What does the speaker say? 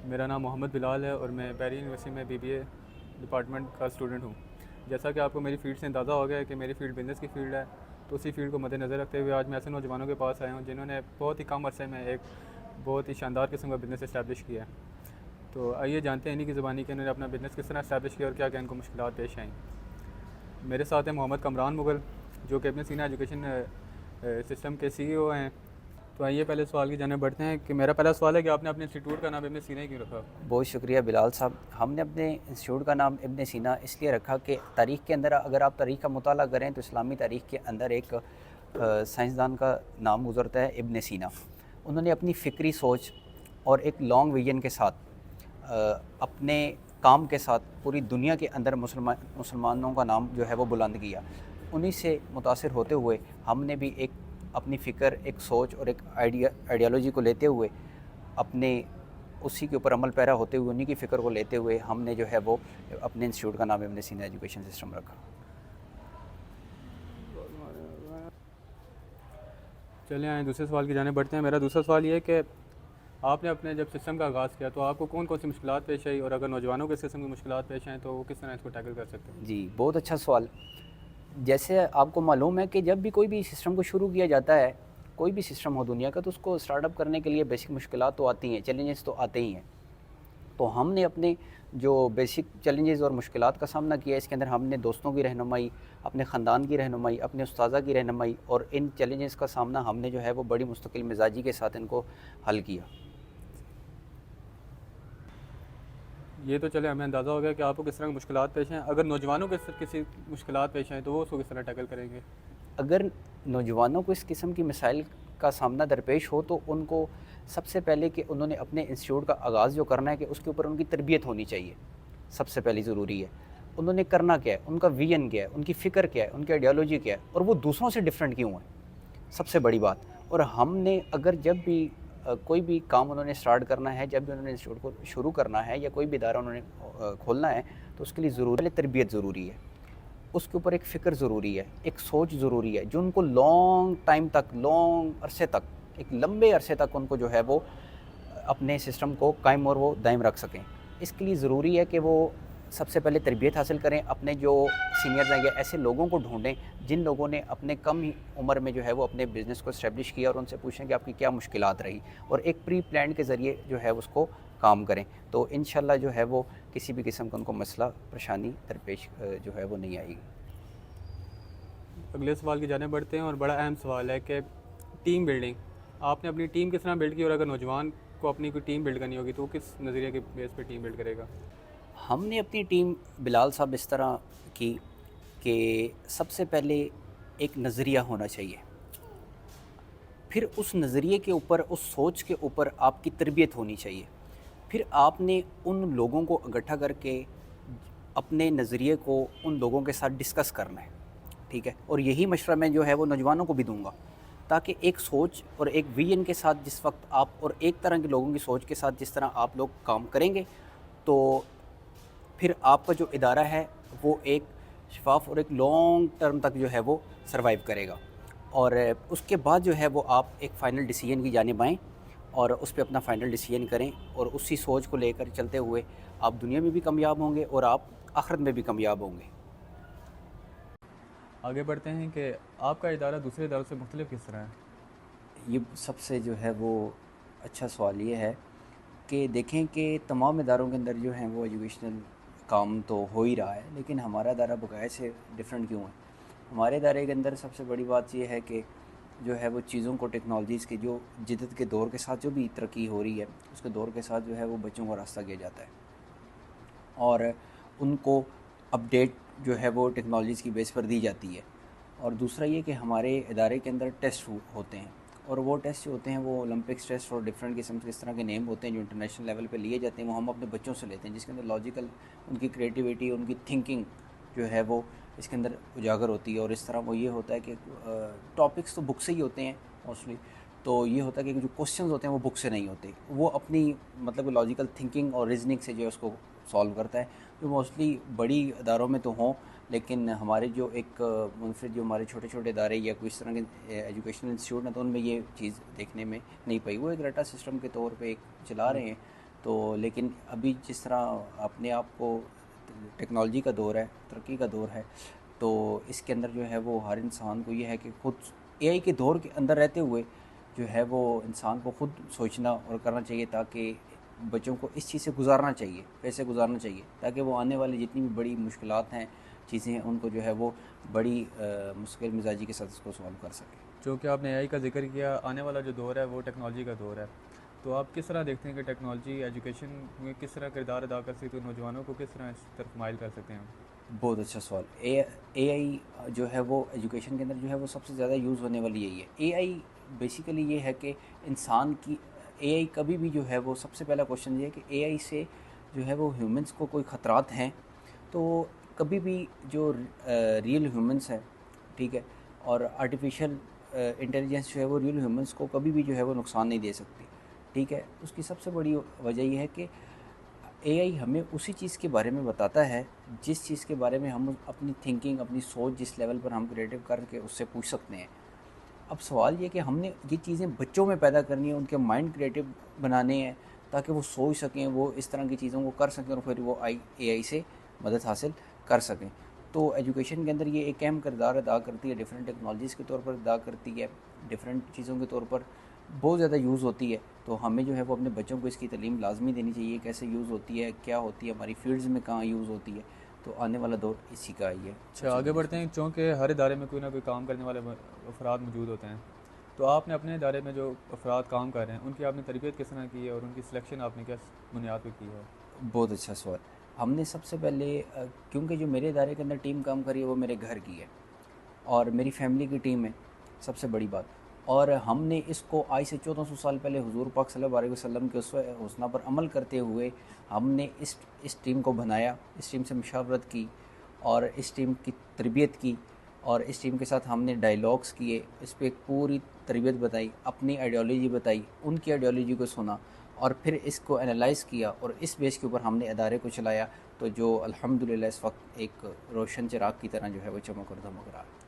میرا نام محمد بلال ہے اور میں بحری یونیورسٹی میں BBA ڈپارٹمنٹ کا اسٹوڈنٹ ہوں. جیسا کہ آپ کو میری فیلڈ سے اندازہ ہو گیا ہے کہ میری فیلڈ بزنس کی فیلڈ ہے, تو اسی فیلڈ کو مد نظر رکھتے ہوئے آج میں ایسے نوجوانوں کے پاس آیا ہوں جنہوں نے بہت ہی کم عرصے میں ایک بہت ہی شاندار قسم کا بزنس اسٹیبلش کیا ہے. تو آئیے جانتے ہیں انہیں کی زبانی کہ انہوں نے اپنا بزنس کس طرح اسٹیبلش کیا اور کیا کیا ان کو مشکلات پیش آئیں. میرے ساتھ ہیں محمد کمران مغل, جو کہ ابن سینا ایجوکیشن سسٹم کے CEO ہیں. تو آئیے پہلے سوال کی جانب بڑھتے ہیں کہ میرا پہلا سوال ہے کہ آپ نے اپنے انسٹیٹیوٹ کا نام ابن سینا کیوں رکھا؟ بہت شکریہ بلال صاحب. ہم نے اپنے انسٹیٹیوٹ کا نام ابن سینا اس لیے رکھا کہ تاریخ کے اندر اگر آپ تاریخ کا مطالعہ کریں تو اسلامی تاریخ کے اندر ایک سائنسدان کا نام گزرتا ہے ابن سینا. انہوں نے اپنی فکری سوچ اور ایک لانگ ویژن کے ساتھ اپنے کام کے ساتھ پوری دنیا کے اندر مسلمانوں کا نام جو ہے وہ بلند کیا. انہی سے متاثر ہوتے ہوئے ہم نے بھی ایک اپنی فکر, ایک سوچ اور ایک آئیڈیالوجی کو لیتے ہوئے اپنے اسی کے اوپر عمل پیرا ہوتے ہوئے انہی کی فکر کو لیتے ہوئے ہم نے جو ہے وہ اپنے انسٹیٹیوٹ کا نام ابن سینا ایجوکیشن سسٹم رکھا. چلیں آئیں دوسرے سوال کی جانب بڑھتے ہیں. میرا دوسرا سوال یہ ہے کہ آپ نے اپنے جب سسٹم کا آغاز کیا تو آپ کو کون کون سی مشکلات پیش آئی, اور اگر نوجوانوں کے سسٹم کی مشکلات پیش آئیں تو وہ کس طرح اس کو ٹیکل کر سکتے ہیں؟ جی بہت اچھا سوال. جیسے آپ کو معلوم ہے کہ جب بھی کوئی بھی سسٹم کو شروع کیا جاتا ہے, کوئی بھی سسٹم ہو دنیا کا, تو اس کو اسٹارٹ اپ کرنے کے لیے بیسک مشکلات تو آتی ہیں, چیلنجز تو آتے ہی ہیں. تو ہم نے اپنے جو بیسک چیلنجز اور مشکلات کا سامنا کیا, اس کے اندر ہم نے دوستوں کی رہنمائی, اپنے خاندان کی رہنمائی, اپنے استاذہ کی رہنمائی, اور ان چیلنجز کا سامنا ہم نے جو ہے وہ بڑی مستقل مزاجی کے ساتھ ان کو حل کیا. یہ تو چلے ہمیں اندازہ ہو گیا کہ آپ کو کس طرح کی مشکلات پیش ہیں. اگر نوجوانوں کے کسی مشکلات پیش آئیں تو وہ اس کو کس طرح ٹیکل کریں گے؟ اگر نوجوانوں کو اس قسم کی مسائل کا سامنا درپیش ہو تو ان کو سب سے پہلے کہ انہوں نے اپنے انسٹیٹیوٹ کا آغاز جو کرنا ہے کہ اس کے اوپر ان کی تربیت ہونی چاہیے. سب سے پہلی ضروری ہے انہوں نے کرنا کیا ہے, ان کا ویژن کیا ہے, ان کی فکر کیا ہے, ان کی آئیڈیالوجی کیا ہے, اور وہ دوسروں سے ڈفرینٹ کیوں ہیں, سب سے بڑی بات. اور ہم نے اگر جب بھی کوئی بھی کام انہوں نے سٹارٹ کرنا ہے, جب بھی انہوں نے انسٹیٹیوٹ کو شروع کرنا ہے یا کوئی بھی ادارہ انہوں نے کھولنا ہے, تو اس کے لیے ضروری تربیت ضروری ہے, اس کے اوپر ایک فکر ضروری ہے, ایک سوچ ضروری ہے جو ان کو لانگ ٹائم تک, لانگ عرصے تک, ایک لمبے عرصے تک ان کو جو ہے وہ اپنے سسٹم کو قائم اور وہ دائم رکھ سکیں. اس کے لیے ضروری ہے کہ وہ سب سے پہلے تربیت حاصل کریں, اپنے جو سینئرز ہیں یا ایسے لوگوں کو ڈھونڈیں جن لوگوں نے اپنے کم ہی عمر میں جو ہے وہ اپنے بزنس کو اسٹیبلش کیا, اور ان سے پوچھیں کہ آپ کی کیا مشکلات رہی, اور ایک پری پلان کے ذریعے جو ہے اس کو کام کریں. تو انشاءاللہ جو ہے وہ کسی بھی قسم کا ان کو مسئلہ پریشانی درپیش جو ہے وہ نہیں آئے گی. اگلے سوال کی جانب بڑھتے ہیں, اور بڑا اہم سوال ہے کہ ٹیم بلڈنگ. آپ نے اپنی ٹیم کس طرح بلڈ کی, اور اگر نوجوان کو اپنی کوئی ٹیم بلڈ کرنی ہوگی تو وہ کس نظریے کے بیس پہ ٹیم بلڈ کرے گا؟ ہم نے اپنی ٹیم بلال صاحب اس طرح کی کہ سب سے پہلے ایک نظریہ ہونا چاہیے, پھر اس نظریے کے اوپر, اس سوچ کے اوپر آپ کی تربیت ہونی چاہیے, پھر آپ نے ان لوگوں کو اکٹھا کر کے اپنے نظریے کو ان لوگوں کے ساتھ ڈسکس کرنا ہے, ٹھیک ہے. اور یہی مشورہ میں جو ہے وہ نوجوانوں کو بھی دوں گا, تاکہ ایک سوچ اور ایک ویژن کے ساتھ جس وقت آپ, اور ایک طرح کے لوگوں کی سوچ کے ساتھ جس طرح آپ لوگ کام کریں گے, تو پھر آپ کا جو ادارہ ہے وہ ایک شفاف اور ایک لانگ ٹرم تک جو ہے وہ سروائیو کرے گا. اور اس کے بعد جو ہے وہ آپ ایک فائنل ڈیسیجن کی جانب آئیں اور اس پہ اپنا فائنل ڈیسیجن کریں, اور اسی سوچ کو لے کر چلتے ہوئے آپ دنیا میں بھی کامیاب ہوں گے اور آپ آخرت میں بھی کامیاب ہوں گے. آگے بڑھتے ہیں کہ آپ کا ادارہ دوسرے اداروں سے مختلف کس طرح ہے؟ یہ سب سے جو ہے وہ اچھا سوال یہ ہے کہ دیکھیں کہ تمام اداروں کے اندر جو ہیں وہ ایجوکیشنل کام تو ہو ہی رہا ہے, لیکن ہمارا ادارہ بقایا سے ڈفرینٹ کیوں ہے. ہمارے ادارے کے اندر سب سے بڑی بات یہ ہے کہ جو ہے وہ چیزوں کو, ٹیکنالوجیز کے جو جدت کے دور کے ساتھ جو بھی ترقی ہو رہی ہے, اس کے دور کے ساتھ جو ہے وہ بچوں کو راستہ کیا جاتا ہے, اور ان کو اپڈیٹ جو ہے وہ ٹیکنالوجیز کی بیس پر دی جاتی ہے. اور دوسرا یہ کہ ہمارے ادارے کے اندر ٹیسٹ ہوتے ہیں, اور وہ ٹیسٹ جو ہوتے ہیں وہ اولمپکس ٹیسٹ اور ڈفرینٹ قسم کے اس طرح کے نیم ہوتے ہیں جو انٹرنیشنل لیول پہ لیے جاتے ہیں, وہ ہم اپنے بچوں سے لیتے ہیں, جس کے اندر لاجیکل ان کی کریٹیویٹی, ان کی تھنکنگ جو ہے وہ اس کے اندر اجاگر ہوتی ہے. اور اس طرح وہ یہ ہوتا ہے کہ ٹاپکس تو بک سے ہی ہوتے ہیں موسٹلی, تو یہ ہوتا ہے کہ جو کوسچنز ہوتے ہیں وہ بک سے نہیں ہوتے, وہ اپنی مطلب لاجیکل تھنکنگ اور ریزننگ سے جو ہے اس کو سالو کرتا ہے, جو موسٹلی بڑی اداروں میں تو ہوں, لیکن ہمارے جو ایک منفرد جو ہمارے چھوٹے چھوٹے ادارے یا کوئی اس طرح کے ایجوکیشنل انسٹیٹیوٹ ہیں تو ان میں یہ چیز دیکھنے میں نہیں پائی. وہ ایک رٹا سسٹم کے طور پہ ایک چلا رہے ہیں, تو لیکن ابھی جس طرح اپنے آپ کو ٹیکنالوجی کا دور ہے، ترقی کا دور ہے، تو اس کے اندر جو ہے وہ ہر انسان کو یہ ہے کہ خود اے آئی کے دور کے اندر رہتے ہوئے جو ہے وہ انسان کو خود سوچنا اور کرنا چاہیے، تاکہ بچوں کو اس چیز سے گزارنا چاہیے، پیسے گزارنا چاہیے، تاکہ وہ آنے والی جتنی بھی بڑی مشکلات ہیں، چیزیں ہیں، ان کو جو ہے وہ بڑی مستقل مزاجی کے ساتھ اس کو سالو کر سکیں۔ چونکہ آپ نے اے آئی کا ذکر کیا، آنے والا جو دور ہے وہ ٹیکنالوجی کا دور ہے، تو آپ کس طرح دیکھتے ہیں کہ ٹیکنالوجی ایجوکیشن میں کس طرح کردار ادا کر سکتی ہے، نوجوانوں کو کس طرح اس طرف مائل کر سکتے ہیں ہم؟ بہت اچھا سوال۔ اے آئی جو ہے وہ ایجوکیشن کے اندر جو ہے وہ سب سے زیادہ یوز ہونے والی یہی ہے۔ اے آئی بیسیکلی یہ ہے کہ انسان کی اے آئی کبھی بھی جو ہے وہ سب سے پہلا کوشچن یہ ہے کہ اے آئی سے جو ہے وہ ہیومنس کو کوئی خطرات ہیں، تو کبھی بھی جو ریئل ہیومنس ہے، ٹھیک ہے، اور آرٹیفیشل انٹیلیجنس جو ہے وہ ریئل ہیومنس کو کبھی بھی جو ہے وہ نقصان نہیں دے سکتی، ٹھیک ہے۔ اس کی سب سے بڑی وجہ یہ ہے کہ اے آئی ہمیں اسی چیز کے بارے میں بتاتا ہے جس چیز کے بارے میں ہم اپنی تھنکنگ، اپنی سوچ جس لیول پر ہم کریٹو کر کے اس سے پوچھ سکتے ہیں۔ اب سوال یہ کہ ہم نے یہ چیزیں بچوں میں پیدا کرنی ہے، ان کے مائنڈ کریٹو بنانے ہیں تاکہ وہ سوچ سکیں، وہ اس طرح کی چیزوں کو کر سکیں اور پھر وہ اے آئی سے مدد حاصل کر سکیں۔ تو ایجوکیشن کے اندر یہ ایک اہم کردار ادا کرتی ہے، ڈیفرنٹ ٹیکنالوجیز کے طور پر ادا کرتی ہے، ڈیفرنٹ چیزوں کے طور پر بہت زیادہ یوز ہوتی ہے۔ تو ہمیں جو ہے وہ اپنے بچوں کو اس کی تعلیم لازمی دینی چاہیے، کیسے یوز ہوتی ہے، کیا ہوتی ہے، ہماری فیلڈز میں کہاں یوز ہوتی ہے۔ تو آنے والا دور اسی کا ہی ہے۔ اچھا، آگے بڑھتے ہیں، چونکہ ہر ادارے میں کوئی نہ کوئی کام کرنے والے افراد موجود ہوتے ہیں، تو آپ نے اپنے ادارے میں جو افراد کام کر رہے ہیں ان کی آپ نے تربیت کس طرح کی ہے اور ان کی سلیکشن آپ نے کس بنیاد پہ کی ہے؟ بہت اچھا سوال۔ ہم نے سب سے پہلے کیونکہ جو میرے ادارے کے اندر ٹیم کام کری ہے وہ میرے گھر کی ہے اور میری فیملی کی ٹیم ہے، سب سے بڑی بات۔ اور ہم نے اس کو آج سے 1400 سال پہلے حضور پاک صلی اللہ علیہ وسلم کے اسوہ حسنہ پر عمل کرتے ہوئے ہم نے اس ٹیم کو بنایا، اس ٹیم سے مشاورت کی اور اس ٹیم کی تربیت کی، اور اس ٹیم کے ساتھ ہم نے ڈائیلاگس کیے، اس پہ ایک پوری تربیت بتائی، اپنی آئیڈیالوجی بتائی، ان کی آئیڈیالوجی کو سنا اور پھر اس کو انالائز کیا، اور اس بیس کے اوپر ہم نے ادارے کو چلایا، تو جو الحمدللہ اس وقت ایک روشن چراغ کی طرح جو ہے وہ چمک اور دھمک رہا ہے۔